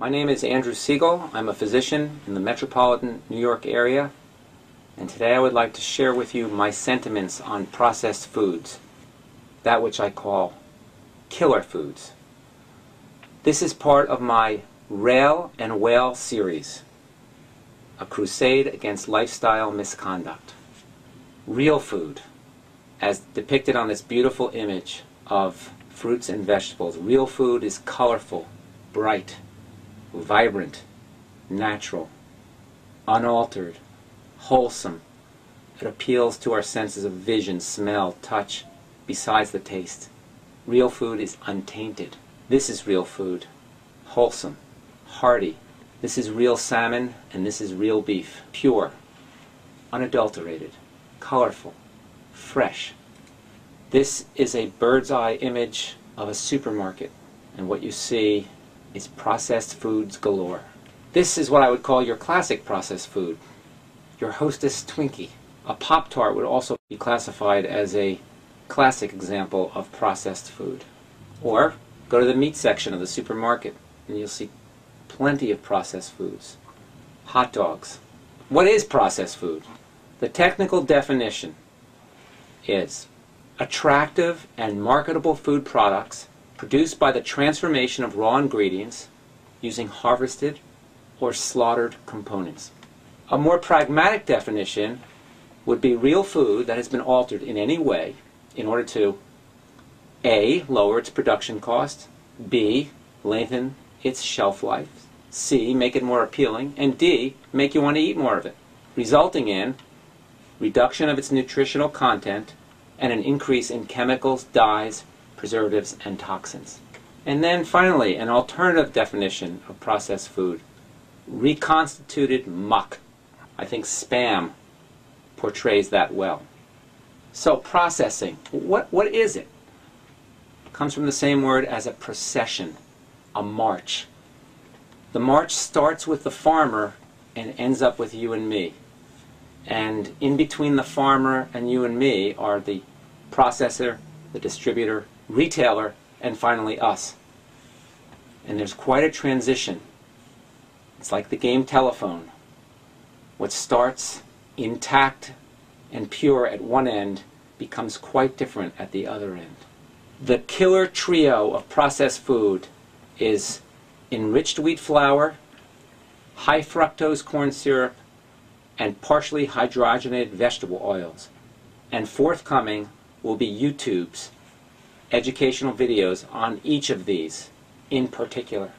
My name is Andrew Siegel. I'm a physician in the metropolitan New York area, and today I would like to share with you my sentiments on processed foods, that which I call killer foods. This is part of my Rail and Wail series, a crusade against lifestyle misconduct. Real food, as depicted on this beautiful image of fruits and vegetables. Real food is colorful, bright, vibrant, natural, unaltered, wholesome. It appeals to our senses of vision, smell, touch, besides the taste. Real food is untainted. This is real food, wholesome, hearty. This is real salmon, and this is real beef. Pure, unadulterated, colorful, fresh. This is a bird's eye image of a supermarket, and what you see is processed foods galore. This is what I would call your classic processed food, your Hostess Twinkie. A Pop-Tart would also be classified as a classic example of processed food. Or go to the meat section of the supermarket and you'll see plenty of processed foods. Hot dogs. What is processed food? The technical definition is attractive and marketable food products produced by the transformation of raw ingredients using harvested or slaughtered components. A more pragmatic definition would be real food that has been altered in any way in order to A. lower its production cost, B. lengthen its shelf life, C. make it more appealing, and D. make you want to eat more of it, resulting in reduction of its nutritional content and an increase in chemicals, dyes, preservatives, and toxins. And then finally, an alternative definition of processed food, reconstituted muck. I think Spam portrays that well. So processing, what is it? It comes from the same word as a procession, a march. The march starts with the farmer and ends up with you and me. And in between the farmer and you and me are the processor, the distributor, retailer, and finally us. And there's quite a transition. It's like the game telephone. What starts intact and pure at one end becomes quite different at the other end. The killer trio of processed food is enriched wheat flour, high fructose corn syrup, and partially hydrogenated vegetable oils. And forthcoming will be YouTube's educational videos on each of these in particular.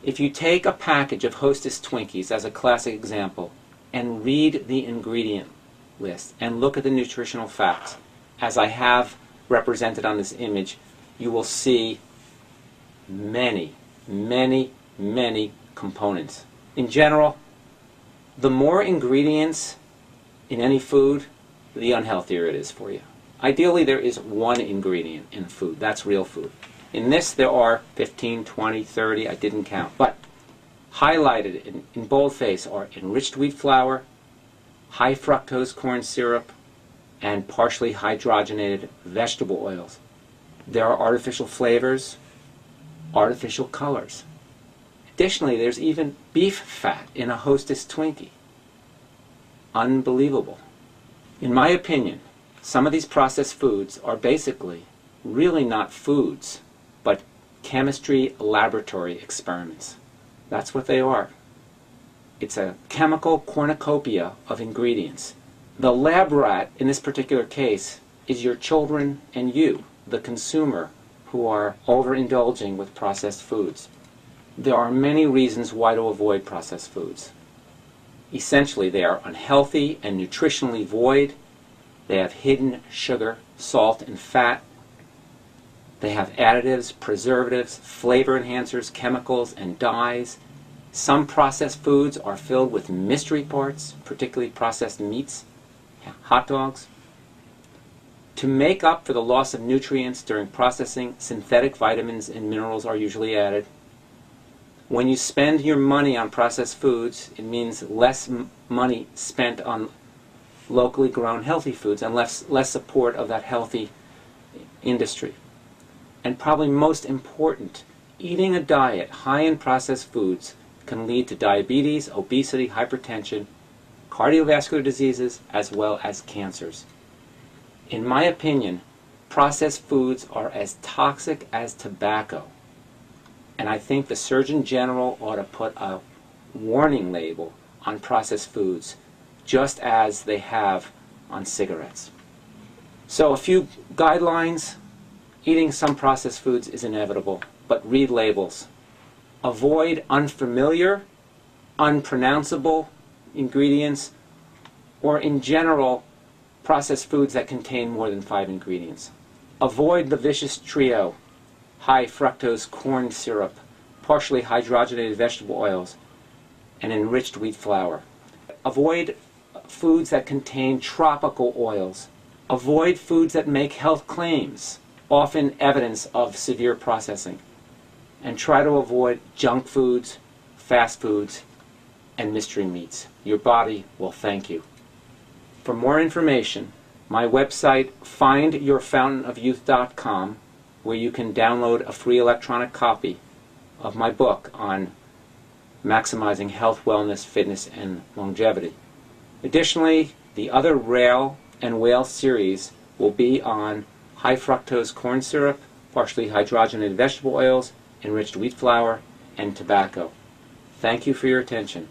If you take a package of Hostess Twinkies as a classic example and read the ingredient list and look at the nutritional facts, as I have represented on this image, you will see many, many, many components. In general, the more ingredients in any food, the unhealthier it is for you. Ideally, there is one ingredient in food. That's real food. In this, there are 15, 20, 30, I didn't count. But highlighted in boldface are enriched wheat flour, high fructose corn syrup, and partially hydrogenated vegetable oils. There are artificial flavors, artificial colors. Additionally, there's even beef fat in a Hostess Twinkie. Unbelievable. In my opinion, some of these processed foods are basically really not foods, but chemistry laboratory experiments. That's what they are. It's a chemical cornucopia of ingredients. The lab rat in this particular case is your children and you, the consumer, who are overindulging with processed foods. There are many reasons why to avoid processed foods. Essentially, they are unhealthy and nutritionally void. They have hidden sugar, salt, and fat. They have additives, preservatives, flavor enhancers, chemicals, and dyes. Some processed foods are filled with mystery parts, particularly processed meats, hot dogs. To make up for the loss of nutrients during processing, synthetic vitamins and minerals are usually added. When you spend your money on processed foods, it means less money spent on locally grown healthy foods and less support of that healthy industry. And probably most important, eating a diet high in processed foods can lead to diabetes, obesity, hypertension, cardiovascular diseases, as well as cancers. In my opinion, processed foods are as toxic as tobacco, and I think the Surgeon General ought to put a warning label on processed foods, just as they have on cigarettes. So a few guidelines. Eating some processed foods is inevitable, but read labels. Avoid unfamiliar, unpronounceable ingredients, or in general, processed foods that contain more than 5 ingredients. Avoid the vicious trio: high fructose corn syrup, partially hydrogenated vegetable oils, and enriched wheat flour. Avoid foods that contain tropical oils. Avoid foods that make health claims, often evidence of severe processing. And try to avoid junk foods, fast foods, and mystery meats. Your body will thank you. For more information, my website, findyourfountainofyouth.com, where you can download a free electronic copy of my book on maximizing health, wellness, fitness, and longevity. Additionally, the other Rail and Whale series will be on high fructose corn syrup, partially hydrogenated vegetable oils, enriched wheat flour, and tobacco. Thank you for your attention.